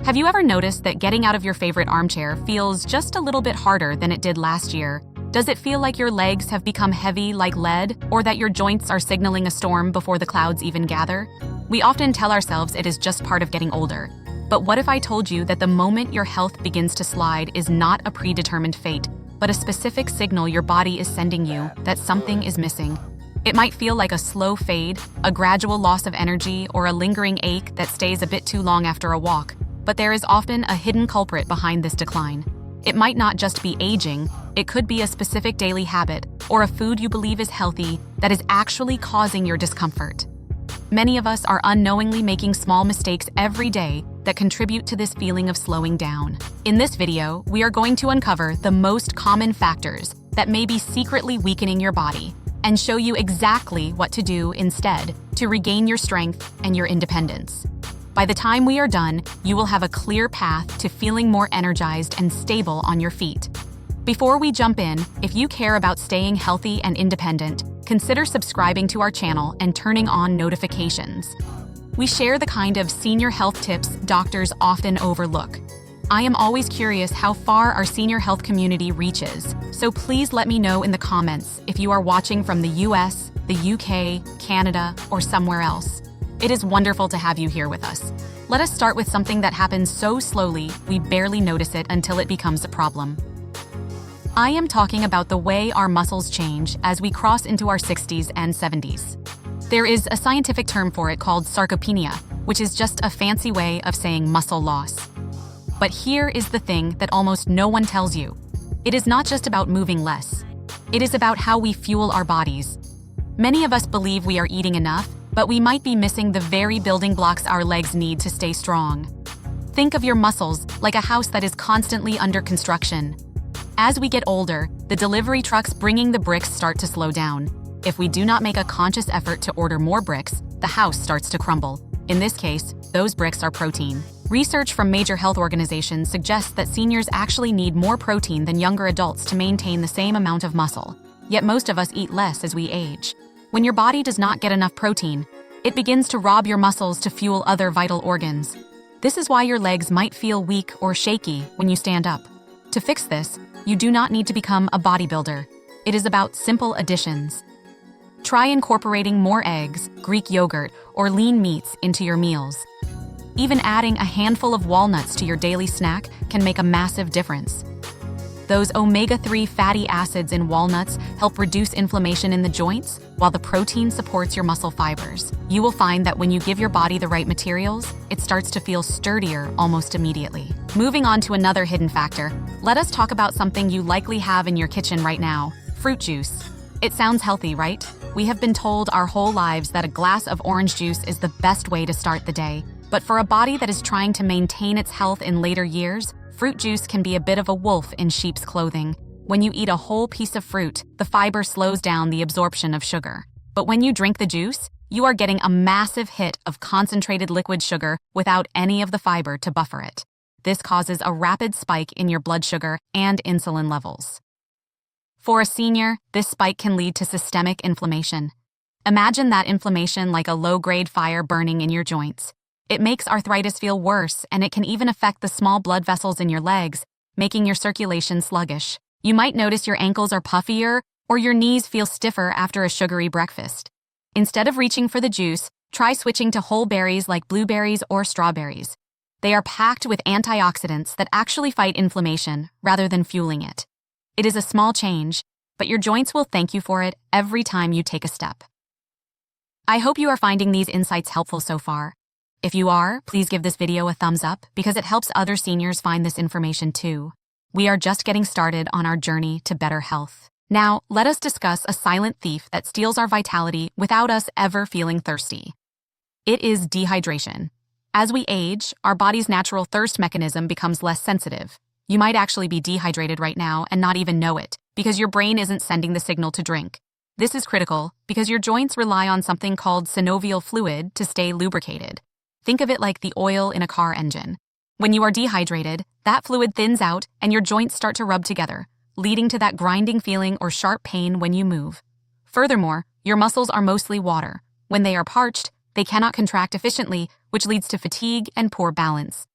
Have you ever noticed that getting out of your favorite armchair feels just a little bit harder than it did last year? Does it feel like your legs have become heavy like lead, or that your joints are signaling a storm before the clouds even gather? We often tell ourselves it is just part of getting older. But what if I told you that the moment your health begins to slide is not a predetermined fate, but a specific signal your body is sending you that something is missing? It might feel like a slow fade, a gradual loss of energy, or a lingering ache that stays a bit too long after a walk. But there is often a hidden culprit behind this decline. It might not just be aging, it could be a specific daily habit or a food you believe is healthy that is actually causing your discomfort. Many of us are unknowingly making small mistakes every day that contribute to this feeling of slowing down. In this video, we are going to uncover the most common factors that may be secretly weakening your body and show you exactly what to do instead to regain your strength and your independence. By the time we are done, you will have a clear path to feeling more energized and stable on your feet. Before we jump in, if you care about staying healthy and independent, consider subscribing to our channel and turning on notifications. We share the kind of senior health tips doctors often overlook. I am always curious how far our senior health community reaches, so please let me know in the comments if you are watching from the US, the UK, Canada, or somewhere else. It is wonderful to have you here with us. Let us start with something that happens so slowly we barely notice it until it becomes a problem. I am talking about the way our muscles change as we cross into our 60s and 70s. There is a scientific term for it called sarcopenia, which is just a fancy way of saying muscle loss. But here is the thing that almost no one tells you. It is not just about moving less. It is about how we fuel our bodies. Many of us believe we are eating enough, but we might be missing the very building blocks our legs need to stay strong. Think of your muscles like a house that is constantly under construction. As we get older, the delivery trucks bringing the bricks start to slow down. If we do not make a conscious effort to order more bricks, the house starts to crumble. In this case, those bricks are protein. Research from major health organizations suggests that seniors actually need more protein than younger adults to maintain the same amount of muscle. Yet most of us eat less as we age. When your body does not get enough protein, it begins to rob your muscles to fuel other vital organs. This is why your legs might feel weak or shaky when you stand up. To fix this, you do not need to become a bodybuilder. It is about simple additions. Try incorporating more eggs, Greek yogurt, or lean meats into your meals. Even adding a handful of walnuts to your daily snack can make a massive difference. Those omega-3 fatty acids in walnuts help reduce inflammation in the joints, while the protein supports your muscle fibers. You will find that when you give your body the right materials, it starts to feel sturdier almost immediately. Moving on to another hidden factor, let us talk about something you likely have in your kitchen right now: fruit juice. It sounds healthy, right? We have been told our whole lives that a glass of orange juice is the best way to start the day. But for a body that is trying to maintain its health in later years, fruit juice can be a bit of a wolf in sheep's clothing. When you eat a whole piece of fruit, the fiber slows down the absorption of sugar. But when you drink the juice, you are getting a massive hit of concentrated liquid sugar without any of the fiber to buffer it. This causes a rapid spike in your blood sugar and insulin levels. For a senior, this spike can lead to systemic inflammation. Imagine that inflammation like a low-grade fire burning in your joints. It makes arthritis feel worse, and it can even affect the small blood vessels in your legs, making your circulation sluggish. You might notice your ankles are puffier or your knees feel stiffer after a sugary breakfast. Instead of reaching for the juice, try switching to whole berries like blueberries or strawberries. They are packed with antioxidants that actually fight inflammation rather than fueling it. It is a small change, but your joints will thank you for it every time you take a step. I hope you are finding these insights helpful so far. If you are, please give this video a thumbs up because it helps other seniors find this information too. We are just getting started on our journey to better health. Now, let us discuss a silent thief that steals our vitality without us ever feeling thirsty. It is dehydration. As we age, our body's natural thirst mechanism becomes less sensitive. You might actually be dehydrated right now and not even know it because your brain isn't sending the signal to drink. This is critical because your joints rely on something called synovial fluid to stay lubricated. Think of it like the oil in a car engine. When you are dehydrated, that fluid thins out and your joints start to rub together, leading to that grinding feeling or sharp pain when you move. Furthermore, your muscles are mostly water. When they are parched, they cannot contract efficiently, which leads to fatigue and poor balance.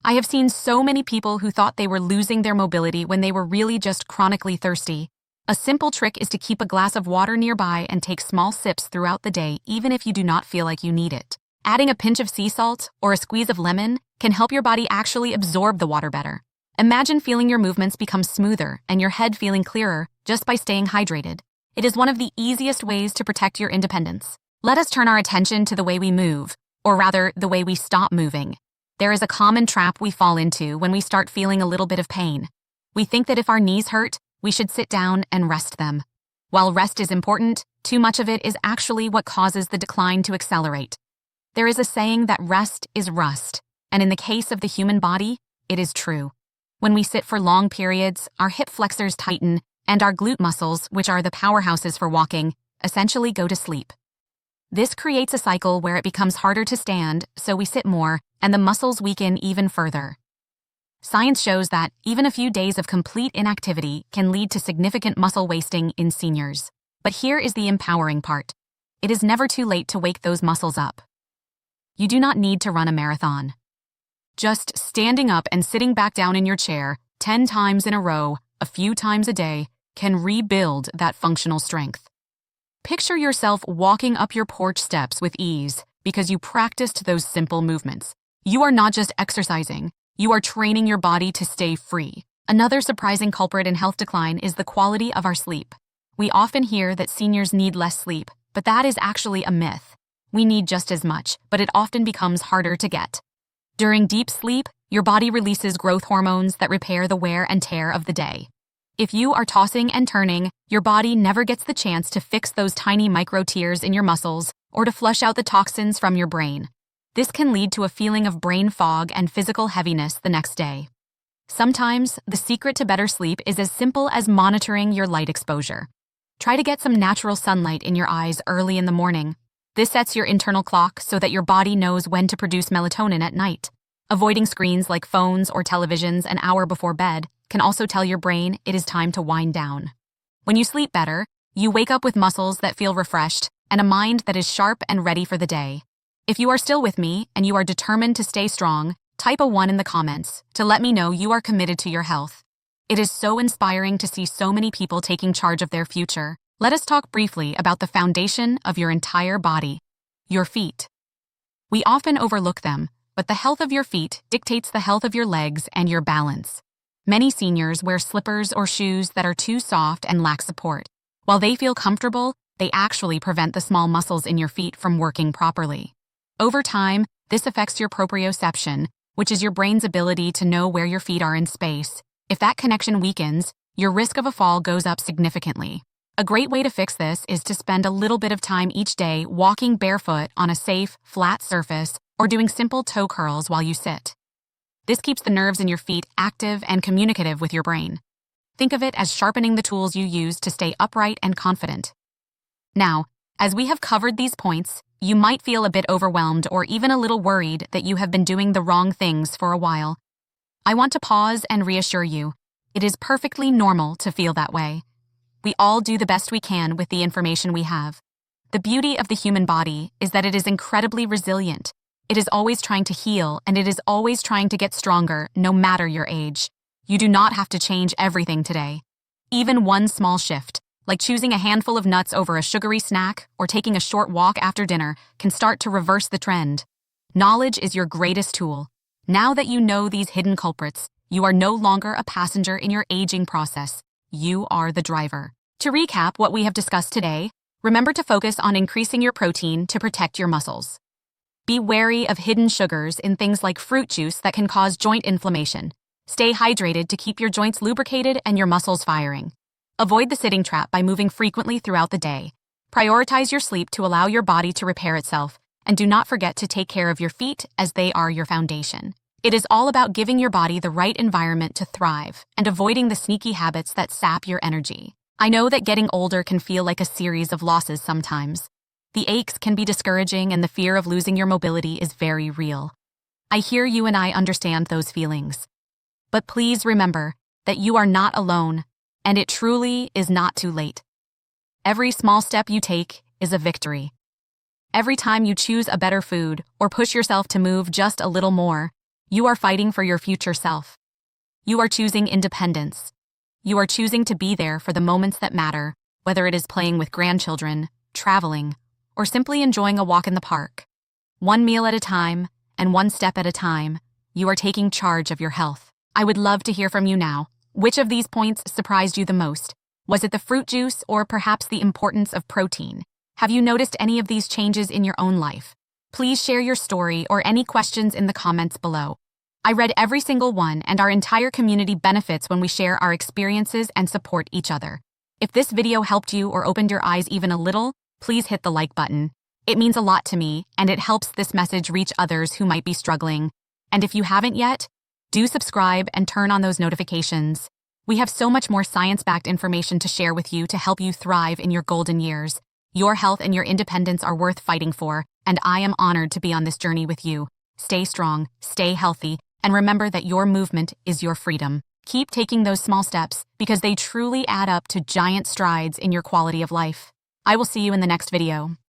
I have seen so many people who thought they were losing their mobility when they were really just chronically thirsty. A simple trick is to keep a glass of water nearby and take small sips throughout the day, even if you do not feel like you need it. Adding a pinch of sea salt or a squeeze of lemon can help your body actually absorb the water better. Imagine feeling your movements become smoother and your head feeling clearer just by staying hydrated. It is one of the easiest ways to protect your independence. Let us turn our attention to the way we move, or rather, the way we stop moving. There is a common trap we fall into when we start feeling a little bit of pain. We think that if our knees hurt, we should sit down and rest them. While rest is important, too much of it is actually what causes the decline to accelerate. There is a saying that rest is rust, and in the case of the human body, it is true. When we sit for long periods, our hip flexors tighten, and our glute muscles, which are the powerhouses for walking, essentially go to sleep. This creates a cycle where it becomes harder to stand, so we sit more, and the muscles weaken even further. Science shows that even a few days of complete inactivity can lead to significant muscle wasting in seniors. But here is the empowering part. It is never too late to wake those muscles up. You do not need to run a marathon. Just standing up and sitting back down in your chair 10 times in a row, a few times a day, can rebuild that functional strength. Picture yourself walking up your porch steps with ease because you practiced those simple movements. You are not just exercising, you are training your body to stay free. Another surprising culprit in health decline is the quality of our sleep. We often hear that seniors need less sleep, but that is actually a myth. We need just as much, but it often becomes harder to get. During deep sleep, your body releases growth hormones that repair the wear and tear of the day. If you are tossing and turning, your body never gets the chance to fix those tiny micro tears in your muscles or to flush out the toxins from your brain. This can lead to a feeling of brain fog and physical heaviness the next day. Sometimes, the secret to better sleep is as simple as monitoring your light exposure. Try to get some natural sunlight in your eyes early in the morning. This sets your internal clock so that your body knows when to produce melatonin at night. Avoiding screens like phones or televisions an hour before bed can also tell your brain it is time to wind down. When you sleep better, you wake up with muscles that feel refreshed and a mind that is sharp and ready for the day. If you are still with me and you are determined to stay strong, type a 1 in the comments to let me know you are committed to your health. It is so inspiring to see so many people taking charge of their future. Let us talk briefly about the foundation of your entire body, your feet. We often overlook them, but the health of your feet dictates the health of your legs and your balance. Many seniors wear slippers or shoes that are too soft and lack support. While they feel comfortable, they actually prevent the small muscles in your feet from working properly. Over time, this affects your proprioception, which is your brain's ability to know where your feet are in space. If that connection weakens, your risk of a fall goes up significantly. A great way to fix this is to spend a little bit of time each day walking barefoot on a safe, flat surface or doing simple toe curls while you sit. This keeps the nerves in your feet active and communicative with your brain. Think of it as sharpening the tools you use to stay upright and confident. Now, as we have covered these points, you might feel a bit overwhelmed or even a little worried that you have been doing the wrong things for a while. I want to pause and reassure you. It is perfectly normal to feel that way. We all do the best we can with the information we have. The beauty of the human body is that it is incredibly resilient. It is always trying to heal, and it is always trying to get stronger, no matter your age. You do not have to change everything today. Even one small shift, like choosing a handful of nuts over a sugary snack or taking a short walk after dinner, can start to reverse the trend. Knowledge is your greatest tool. Now that you know these hidden culprits, you are no longer a passenger in your aging process. You are the driver. To recap what we have discussed today, remember to focus on increasing your protein to protect your muscles. Be wary of hidden sugars in things like fruit juice that can cause joint inflammation. Stay hydrated to keep your joints lubricated and your muscles firing. Avoid the sitting trap by moving frequently throughout the day. Prioritize your sleep to allow your body to repair itself, and do not forget to take care of your feet as they are your foundation. It is all about giving your body the right environment to thrive and avoiding the sneaky habits that sap your energy. I know that getting older can feel like a series of losses sometimes. The aches can be discouraging and the fear of losing your mobility is very real. I hear you and I understand those feelings. But please remember that you are not alone, and it truly is not too late. Every small step you take is a victory. Every time you choose a better food or push yourself to move just a little more, You are fighting for your future self. You are choosing independence. You are choosing to be there for the moments that matter, whether it is playing with grandchildren, traveling, or simply enjoying a walk in the park. One meal at a time, and one step at a time, you are taking charge of your health. I would love to hear from you now. Which of these points surprised you the most? Was it the fruit juice or perhaps the importance of protein? Have you noticed any of these changes in your own life? Please share your story or any questions in the comments below. I read every single one, and our entire community benefits when we share our experiences and support each other. If this video helped you or opened your eyes even a little, please hit the like button. It means a lot to me, and it helps this message reach others who might be struggling. And if you haven't yet, do subscribe and turn on those notifications. We have so much more science-backed information to share with you to help you thrive in your golden years. Your health and your independence are worth fighting for, and I am honored to be on this journey with you. Stay strong, stay healthy, and remember that your movement is your freedom. Keep taking those small steps because they truly add up to giant strides in your quality of life. I will see you in the next video.